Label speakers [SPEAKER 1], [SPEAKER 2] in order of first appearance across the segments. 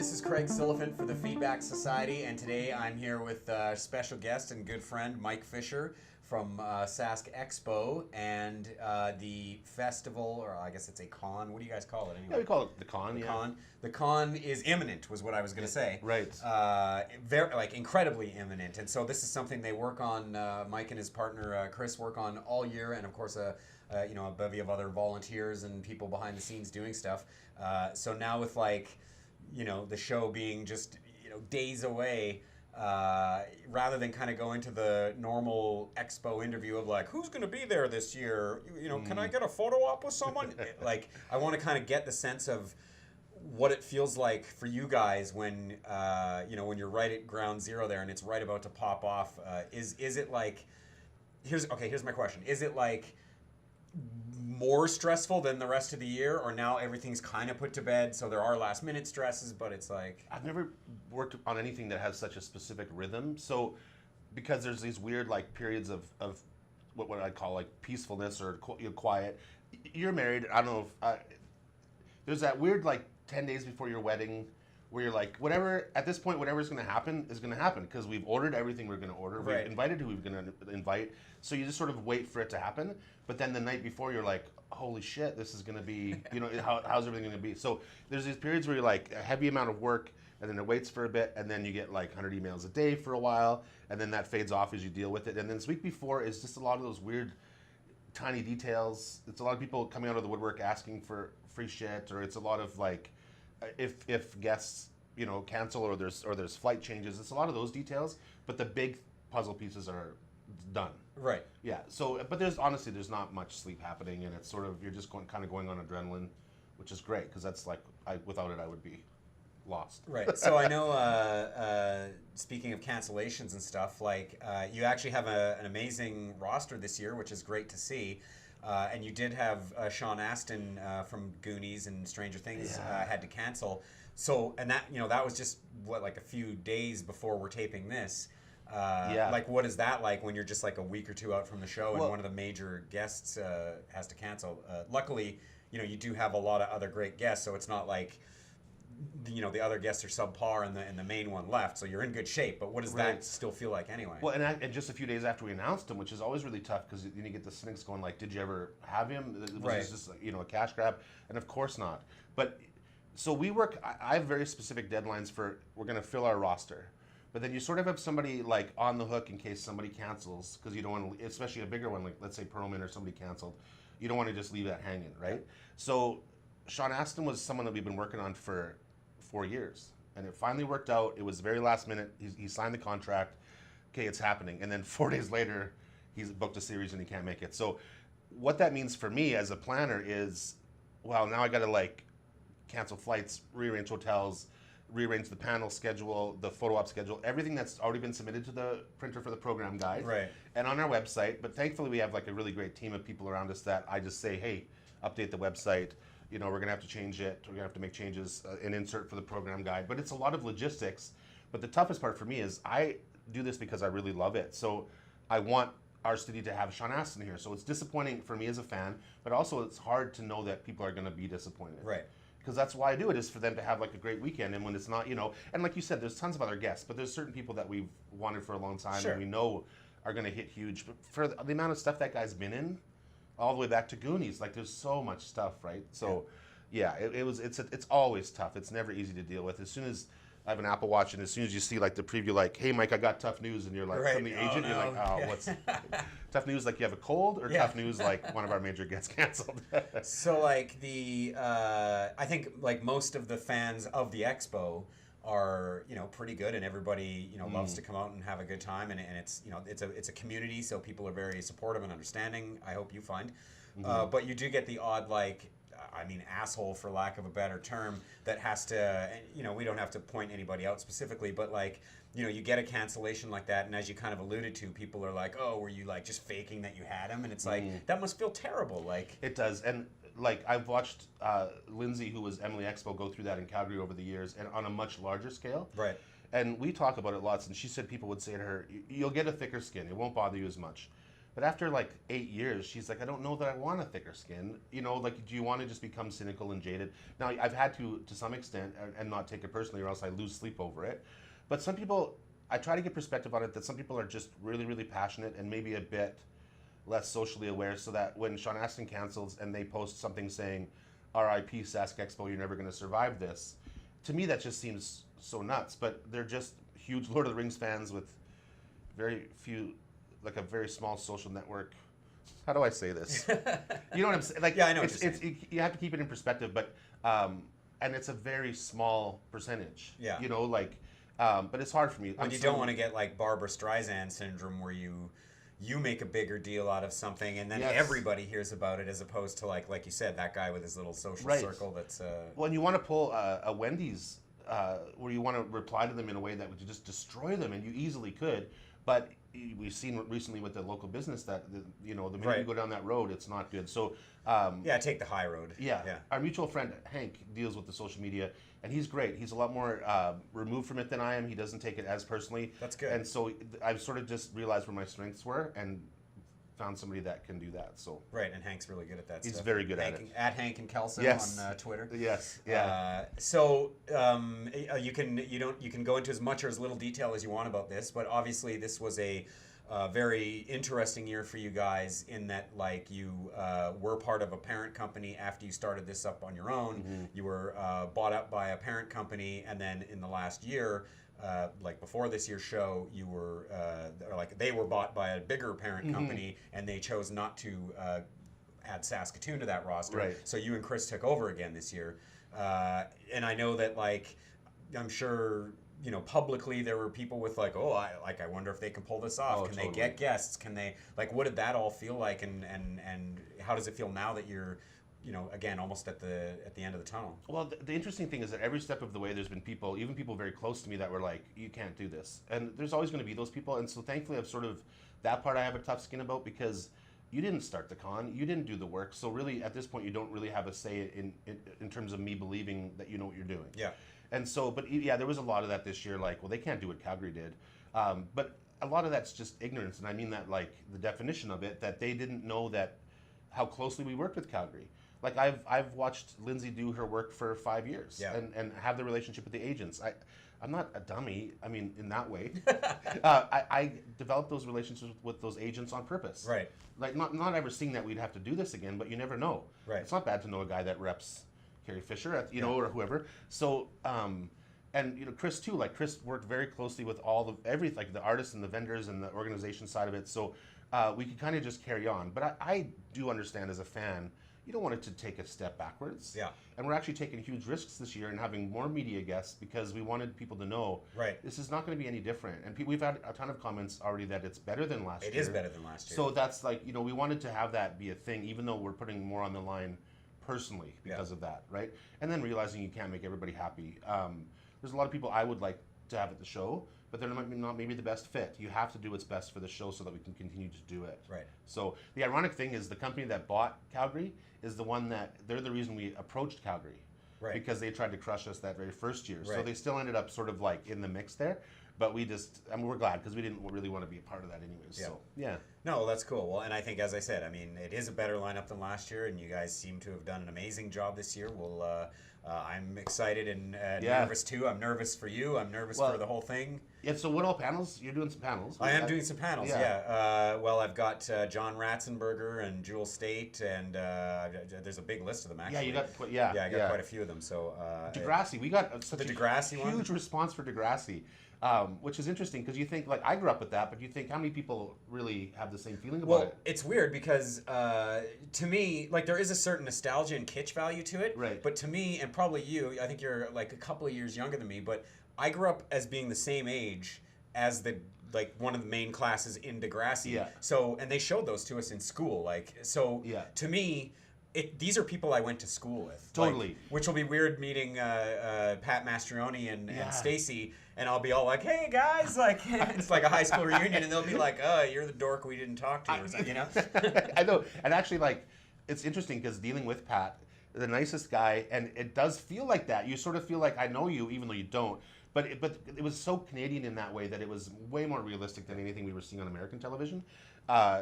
[SPEAKER 1] this is Craig Silliphant for the Feedback Society, and today I'm here with special guest and good friend Mike Fisher from SaskExpo and the festival, or I guess it's a con. What do you guys call it anyway?
[SPEAKER 2] Yeah, we call it the con.
[SPEAKER 1] The con is imminent, was what I was going to say.
[SPEAKER 2] Right.
[SPEAKER 1] Very, like, incredibly imminent, and so this is something they work on. Mike and his partner Chris work on all year, and of course a bevy of other volunteers and people behind the scenes doing stuff. So now with the show being just days away, rather than kind of go into the normal expo interview of like, who's going to be there this year? Can I get a photo op with someone? Like, I want to kind of get the sense of what it feels like for you guys when when you're right at ground zero there and it's right about to pop off. Is it like, here's my question. Is it like more stressful than the rest of the year, or now everything's kind of put to bed, so there are last minute stresses, but it's like...
[SPEAKER 2] I've never worked on anything that has such a specific rhythm, so because there's these weird periods of what I'd call peacefulness or quiet. You're married, I don't know if there's that weird 10 days before your wedding where you're like, whatever, at this point, whatever's going to happen is going to happen because we've ordered everything we're going to order.
[SPEAKER 1] Right.
[SPEAKER 2] We've invited who we're going to invite. So you just sort of wait for it to happen. But then the night before, you're like, holy shit, this is going to be, how's everything going to be? So there's these periods where you're like a heavy amount of work, and then it waits for a bit, and then you get 100 emails a day for a while, and then that fades off as you deal with it. And then this week before is just a lot of those weird, tiny details. It's a lot of people coming out of the woodwork asking for free shit, or it's a lot of if guests cancel or there's flight changes. It's a lot of those details, but the big puzzle pieces are done.
[SPEAKER 1] Right.
[SPEAKER 2] Yeah. So, but there's not much sleep happening, and it's sort of, you're just going on adrenaline, which is great because that's without it I would be lost.
[SPEAKER 1] Right. So I know, speaking of cancellations and stuff, you actually have an amazing roster this year, which is great to see. And you did have Sean Astin from Goonies and Stranger Things had to cancel. So, and that was just a few days before we're taping this. What is that like when you're just a week or two out from the show and one of the major guests has to cancel? Luckily, you do have a lot of other great guests, so it's not like the other guests are subpar and the main one left, so you're in good shape. But what does that still feel like anyway?
[SPEAKER 2] Well, and just a few days after we announced him, which is always really tough because then you get the cynics going did you ever have him? Was this just a cash grab? And of course not. But so we work. I have very specific deadlines for we're going to fill our roster. But then you sort of have somebody on the hook in case somebody cancels, because you don't want to, especially a bigger one, let's say Perlman or somebody canceled. You don't want to just leave that hanging, right? So Sean Astin was someone that we've been working on for 4 years, and it finally worked out. It was very last minute. He signed the contract. Okay, it's happening. And then 4 days later, he's booked a series and he can't make it. So what that means for me as a planner is, well, now I got to cancel flights, rearrange hotels, rearrange the panel schedule, the photo op schedule, everything that's already been submitted to the printer for the program guide,
[SPEAKER 1] right,
[SPEAKER 2] and on our website. But thankfully we have a really great team of people around us that I just say, hey, update the website. We're going to have to change it. We're going to have to make changes, an insert for the program guide. But it's a lot of logistics. But the toughest part for me is I do this because I really love it. So I want our city to have Sean Astin here. So it's disappointing for me as a fan, but also it's hard to know that people are going to be disappointed.
[SPEAKER 1] Right.
[SPEAKER 2] Because that's why I do it, is for them to have a great weekend. And when it's not, and like you said, there's tons of other guests, but there's certain people that we've wanted for a long time and we know are going to hit huge. But for the amount of stuff that guy's been in, all the way back to Goonies, there's so much stuff, right? So, it's always tough. It's never easy to deal with. As soon as I have an Apple Watch, and as soon as you see the preview, hey Mike, I got tough news, and you're from the agent, you're what's tough news? You have a cold, or tough news one of our major guests canceled?
[SPEAKER 1] So I think most of the fans of the expo are pretty good, and everybody loves to come out and have a good time, and it's it's a community, so people are very supportive and understanding. I hope you find, but you do get the odd asshole, for lack of a better term, that has to, we don't have to point anybody out specifically, but you get a cancellation like that, and as you kind of alluded to, people are like, oh, were you just faking that you had him? And it's that must feel terrible. It
[SPEAKER 2] does. And I've watched Lindsay, who was Emily Expo, go through that in Calgary over the years, and on a much larger scale.
[SPEAKER 1] Right.
[SPEAKER 2] And we talk about it lots, and she said people would say to her, you'll get a thicker skin, it won't bother you as much. But after like 8 years, she's like, I don't know that I want a thicker skin. You know, like, do you want to just become cynical and jaded? Now, I've had to some extent, and not take it personally, or else I lose sleep over it. But some people, I try to get perspective on it, that some people are just really, really passionate and maybe a bit less socially aware, so that when Sean Astin cancels and they post something saying, RIP SaskExpo, you're never going to survive this, to me that just seems so nuts. But they're just huge Lord of the Rings fans with very few, like a very small social network. How do I say this? You know what I'm saying? Like,
[SPEAKER 1] yeah, I know what you're saying.
[SPEAKER 2] You have to keep it in perspective, but and it's a very small percentage.
[SPEAKER 1] Yeah.
[SPEAKER 2] You know, like, but it's hard for me.
[SPEAKER 1] But you don't want to get like Barbara Streisand syndrome, where you make a bigger deal out of something and then
[SPEAKER 2] Yes.
[SPEAKER 1] everybody hears about it, as opposed to like you said, that guy with his little social
[SPEAKER 2] Right.
[SPEAKER 1] circle that's
[SPEAKER 2] Well, and you want to pull a Wendy's where you want to reply to them in a way that would just destroy them, and you easily could, but we've seen recently with the local business that the minute
[SPEAKER 1] Right.
[SPEAKER 2] you go down that road, it's not good. So
[SPEAKER 1] yeah, take the high road.
[SPEAKER 2] yeah,
[SPEAKER 1] Yeah.
[SPEAKER 2] our mutual friend Hank deals with the social media, and he's great. He's a lot more removed from it than I am. He doesn't take it as personally.
[SPEAKER 1] That's good.
[SPEAKER 2] And so I've sort of just realized where my strengths were and found somebody that can do that. So
[SPEAKER 1] Right, and Hank's really good at that
[SPEAKER 2] He's
[SPEAKER 1] stuff.
[SPEAKER 2] very good at
[SPEAKER 1] Hank,
[SPEAKER 2] it.
[SPEAKER 1] At Hank and Kelso
[SPEAKER 2] Yes.
[SPEAKER 1] on Twitter.
[SPEAKER 2] yes, yeah.
[SPEAKER 1] You can go into as much or as little detail as you want about this, but obviously this was a very interesting year for you guys, in that like you were part of a parent company after you started this up on your own.
[SPEAKER 2] Mm-hmm.
[SPEAKER 1] You were bought up by a parent company, and then in the last year, like before this year's show, you were or like they were bought by a bigger parent
[SPEAKER 2] Mm-hmm.
[SPEAKER 1] company, and they chose not to add Saskatoon to that roster.
[SPEAKER 2] Right.
[SPEAKER 1] So you and Chris took over again this year, and I know that like I'm sure publicly there were people with like, oh, I wonder if they can pull this off.
[SPEAKER 2] Oh,
[SPEAKER 1] Can
[SPEAKER 2] totally.
[SPEAKER 1] they get guests? Can they what did that all feel like? And how does it feel now that you're again almost at the end of the tunnel?
[SPEAKER 2] Well, the interesting thing is that every step of the way, there's been people, even people very close to me, that were like, you can't do this. And there's always going to be those people. And so thankfully, I've sort of, that part I have a tough skin about, because you didn't start the con, you didn't do the work. So really, at this point, you don't really have a say in terms of me believing that you know what you're doing.
[SPEAKER 1] Yeah.
[SPEAKER 2] And so, but yeah, there was a lot of that this year, like, well, they can't do what Calgary did. But a lot of that's just ignorance. And I mean that, like, the definition of it, that they didn't know that how closely we worked with Calgary. Like, I've watched Lindsay do her work for 5 years,
[SPEAKER 1] Yeah.
[SPEAKER 2] and have the relationship with the agents. I'm not a dummy, I mean, in that way. I developed those relationships with those agents on purpose.
[SPEAKER 1] Right.
[SPEAKER 2] Like, not ever seeing that we'd have to do this again, but you never know.
[SPEAKER 1] Right.
[SPEAKER 2] It's not bad to know a guy that reps Carrie Fisher, or whoever. So, and Chris too. Like, Chris worked very closely with everything, like the artists and the vendors and the organization side of it. So we could kind of just carry on. But I do understand, as a fan, you don't want it to take a step backwards.
[SPEAKER 1] Yeah.
[SPEAKER 2] And we're actually taking huge risks this year and having more media guests, because we wanted people to know,
[SPEAKER 1] Right.
[SPEAKER 2] this is not going to be any different. And we've had a ton of comments already that it's better than last year.
[SPEAKER 1] It is better than last year.
[SPEAKER 2] So that's like, we wanted to have that be a thing, even though we're putting more on the line personally because of that, right? And then realizing you can't make everybody happy. There's a lot of people I would like to have at the show, but they're not maybe the best fit. You have to do what's best for the show so that we can continue to do it.
[SPEAKER 1] Right.
[SPEAKER 2] So the ironic thing is, the company that bought Calgary is the one they're the reason we approached Calgary.
[SPEAKER 1] Right.
[SPEAKER 2] Because they tried to crush us that very first year. So
[SPEAKER 1] Right.
[SPEAKER 2] they still ended up sort of like in the mix there. But we're glad, because we didn't really want to be a part of that anyways.
[SPEAKER 1] Yeah.
[SPEAKER 2] So, yeah.
[SPEAKER 1] No, that's cool. Well, and I think, as I said, I mean, it is a better lineup than last year, and you guys seem to have done an amazing job this year. I'm excited and nervous too. I'm nervous for you. I'm nervous for the whole thing.
[SPEAKER 2] Yeah, so what all panels? You're doing some panels.
[SPEAKER 1] I am doing some panels,
[SPEAKER 2] Yeah.
[SPEAKER 1] well, I've got John Ratzenberger and Jewel State, and there's a big list of them, actually.
[SPEAKER 2] Yeah, you got
[SPEAKER 1] I got quite a few of them. So
[SPEAKER 2] Degrassi. We got such
[SPEAKER 1] The Degrassi
[SPEAKER 2] a
[SPEAKER 1] one?
[SPEAKER 2] huge response for Degrassi, which is interesting, because you think, like, I grew up with that, but you think, how many people really have the same feeling about
[SPEAKER 1] Well,
[SPEAKER 2] it?
[SPEAKER 1] it's weird because to me, like, there is a certain nostalgia and kitsch value to it.
[SPEAKER 2] Right.
[SPEAKER 1] But to me, and probably you, I think you're like a couple of years younger than me, but I grew up as being the same age as one of the main classes in Degrassi.
[SPEAKER 2] Yeah.
[SPEAKER 1] So, and they showed those to us in school.
[SPEAKER 2] Yeah.
[SPEAKER 1] To me, these are people I went to school with.
[SPEAKER 2] Totally.
[SPEAKER 1] Which will be weird meeting Pat Mastrioni and
[SPEAKER 2] Yeah.
[SPEAKER 1] Stacy, and I'll be all like, "Hey guys!" Like it's like a high school reunion, and they'll be like, "Oh, you're the dork we didn't talk to," or something,
[SPEAKER 2] I know. And actually, like, it's interesting, because dealing with Pat, the nicest guy, and it does feel like that. You sort of feel like I know you, even though you don't. But it was so Canadian in that way, that it was way more realistic than anything we were seeing on American television.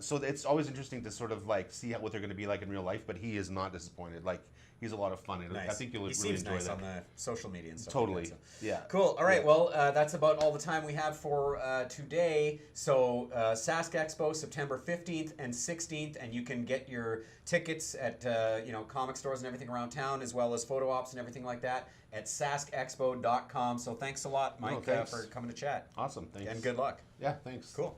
[SPEAKER 2] So it's always interesting to sort of like see what they're going to be like in real life. But he is not disappointed. Like he's a lot of fun. And
[SPEAKER 1] Nice.
[SPEAKER 2] I think you'll
[SPEAKER 1] He
[SPEAKER 2] really
[SPEAKER 1] seems
[SPEAKER 2] enjoy
[SPEAKER 1] nice
[SPEAKER 2] that.
[SPEAKER 1] on the social media and stuff.
[SPEAKER 2] Totally.
[SPEAKER 1] Like that, so.
[SPEAKER 2] Yeah.
[SPEAKER 1] Cool. All right.
[SPEAKER 2] Yeah.
[SPEAKER 1] Well, that's about all the time we have for today. So SaskExpo, September 15th and 16th, and you can get your tickets at comic stores and everything around town, as well as photo ops and everything like that at SaskExpo.com. So thanks a lot, Mike,
[SPEAKER 2] thanks.
[SPEAKER 1] for coming to chat.
[SPEAKER 2] Awesome. Thanks.
[SPEAKER 1] And good luck.
[SPEAKER 2] Yeah. Thanks.
[SPEAKER 1] Cool.